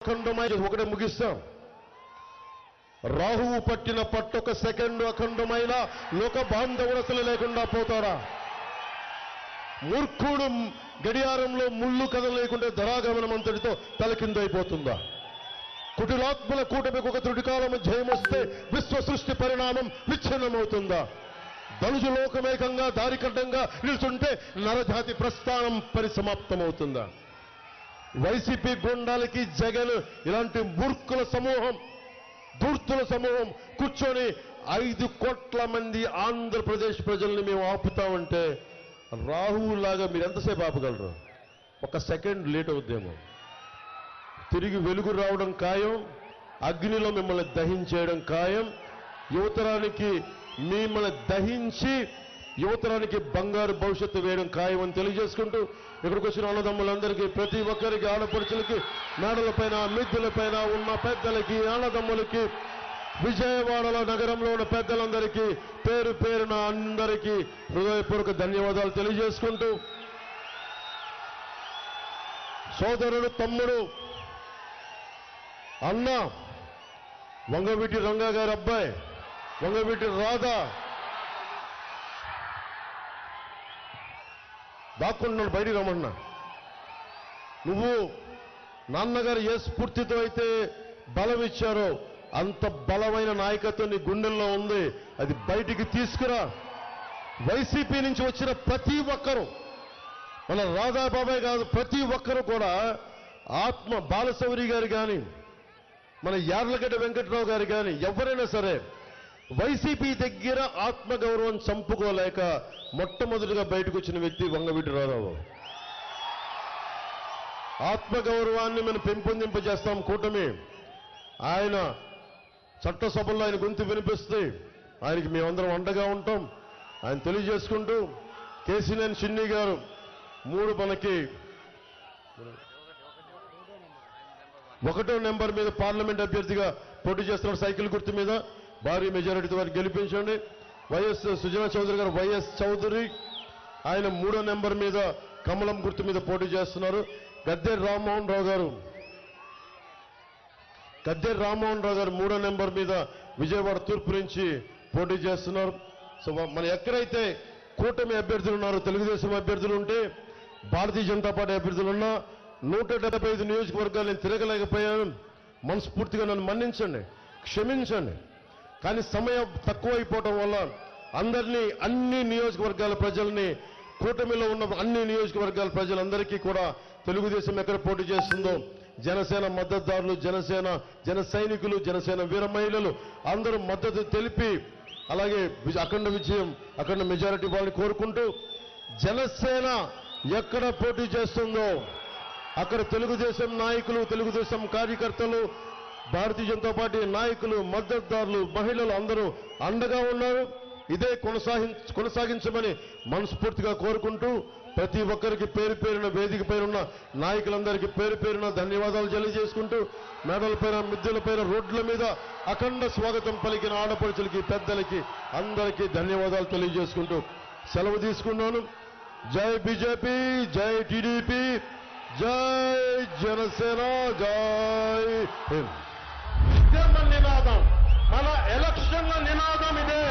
అఖండమై ఒకటే ముగిస్తాం. రాహువు పట్టిన పట్టొక సెకండ్ అఖండమైన లోక బాంధవుడు అసలు లేకుండా పోతారా? మూర్ఖుడు గడియారంలో ముళ్ళు కదలేకుంటే ధరాగమనం అంతటితో తలకిందైపోతుందా? కుటిలాత్మల కూటమికి ఒక త్రుటికాలము జయమొస్తే విశ్వ సృష్టి పరిణామం విచ్ఛిన్నమవుతుందా? ధనుజు లోకమేకంగా దారికడ్డంగా నిలుచుంటే నరజాతి ప్రస్థానం పరిసమాప్తమవుతుందా? వైసీపీ గుండాలకి జగన్ ఇలాంటి మూర్ఖుల సమూహం, ధూర్తుల సమూహం కూర్చొని 5 కోట్ల మంది ఆంధ్రప్రదేశ్ ప్రజల్ని మేము ఆపుతామంటే రాహువులాగా మీరు ఎంతసేపు ఆపగలరు? ఒక సెకండ్ లేట్ అవుద్దేమో. తిరిగి వెలుగు రావడం ఖాయం, అగ్నిలో మిమ్మల్ని దహించేయడం ఖాయం. యువతరానికి మిమ్మల్ని దహించి యువతరానికి బంగారు భవిష్యత్తు వేయడం ఖాయం అని తెలియజేసుకుంటూ ఇక్కడికి వచ్చిన అన్నదమ్ములందరికీ, ప్రతి ఒక్కరికి, ఆడపడుచులకి, మేడలపైన మిద్దెలపైన ఉన్న పెద్దలకి, అన్నదమ్ములకి, విజయవాడలో నగరంలో ఉన్న పెద్దలందరికీ పేరు పేరున అందరికీ హృదయపూర్వక ధన్యవాదాలు తెలియజేసుకుంటూ, సోదరుడు, తమ్ముడు, అన్న వంగవీటి రంగా గారి అబ్బాయి వంగవీటి రాధా దాక్కుంటున్నాడు, బయటికి రమ్మన్నా. నువ్వు నాన్నగారు ఏ స్ఫూర్తితో అయితే బలం ఇచ్చారో అంత బలమైన నాయకత్వం నీ గుండెల్లో ఉంది, అది బయటికి తీసుకురా. వైసీపీ నుంచి వచ్చిన ప్రతి ఒక్కరూ, మన రాధా బాబాయ్ కాదు, ప్రతి ఒక్కరూ కూడా ఆత్మ బాలశౌరి గారు కానీ, మన యార్లగడ్డ వెంకట్రావు గారు కానీ, ఎవరైనా సరే వైసీపీ దగ్గర ఆత్మగౌరవం చంపుకోలేక మొట్టమొదటిగా బయటకు వచ్చిన వ్యక్తి వంగవీటి రాధాబాబు. ఆత్మగౌరవాన్ని మనం పెంపొందింపజేస్తాం కూటమి. ఆయన చట్టసభల్లో ఆయన గొంతు వినిపిస్తే ఆయనకి మేమందరం అండగా ఉంటాం. ఆయన తెలియజేసుకుంటూ కేసీనేని చిన్ని గారు 3 మనకి 1వ నెంబర్ మీద పార్లమెంట్ అభ్యర్థిగా పోటీ చేస్తున్నారు. సైకిల్ గుర్తు మీద భారీ మెజారిటీతో వారిని గెలిపించండి. వైఎస్ సుజనా చౌదరి గారు, వైఎస్ చౌదరి, ఆయన 3వ నెంబర్ మీద కమలం గుర్తు మీద పోటీ చేస్తున్నారు. గద్దె రామ్మోహన్ రావు గారు 3వ నెంబర్ మీద విజయవాడ తూర్పు నుంచి పోటీ చేస్తున్నారు. సో మన ఎక్కడైతే కూటమి అభ్యర్థులు ఉన్నారో, తెలుగుదేశం అభ్యర్థులు ఉంటే, భారతీయ జనతా పార్టీ అభ్యర్థులు ఉన్నా 175 నియోజకవర్గాలు నేను తిరగలేకపోయాను. మనస్ఫూర్తిగా నన్ను మన్నించండి, క్షమించండి. కానీ సమయం తక్కువైపోవటం వల్ల అందరినీ, అన్ని నియోజకవర్గాల ప్రజల్ని, కూటమిలో ఉన్న అన్ని నియోజకవర్గాల ప్రజలందరికీ కూడా తెలుగుదేశం ఎక్కడ పోటీ చేస్తుందో జనసేన మద్దతుదారులు, జన సైనికులు, జనసేన వీర మహిళలు అందరూ మద్దతు తెలిపి అలాగే అఖండ విజయం, అఖండ మెజారిటీ వాళ్ళని కోరుకుంటూ, జనసేన ఎక్కడ పోటీ చేస్తుందో అక్కడ తెలుగుదేశం నాయకులు, తెలుగుదేశం కార్యకర్తలు, భారతీయ జనతా పార్టీ నాయకులు, మద్దతుదారులు, మహిళలు అందరూ అండగా ఉన్నారు. ఇదే కొనసాగించమని మనస్ఫూర్తిగా కోరుకుంటూ, ప్రతి ఒక్కరికి పేరు పేరున, వేదిక పైన నాయకులందరికీ పేరు పేరున ధన్యవాదాలు తెలియజేసుకుంటూ, మేడలపైన, మిద్దెలపైన, రోడ్ల మీద అఖండ స్వాగతం పలికిన ఆడపడుచులకి, పెద్దలకి అందరికీ ధన్యవాదాలు తెలియజేసుకుంటూ సెలవు తీసుకున్నాను. జై బీజేపీ, జై టీడీపీ, జై జనసేన, జై హింద్. నినాదం, మన ఎలక్షన్ల నినాదం ఇదే.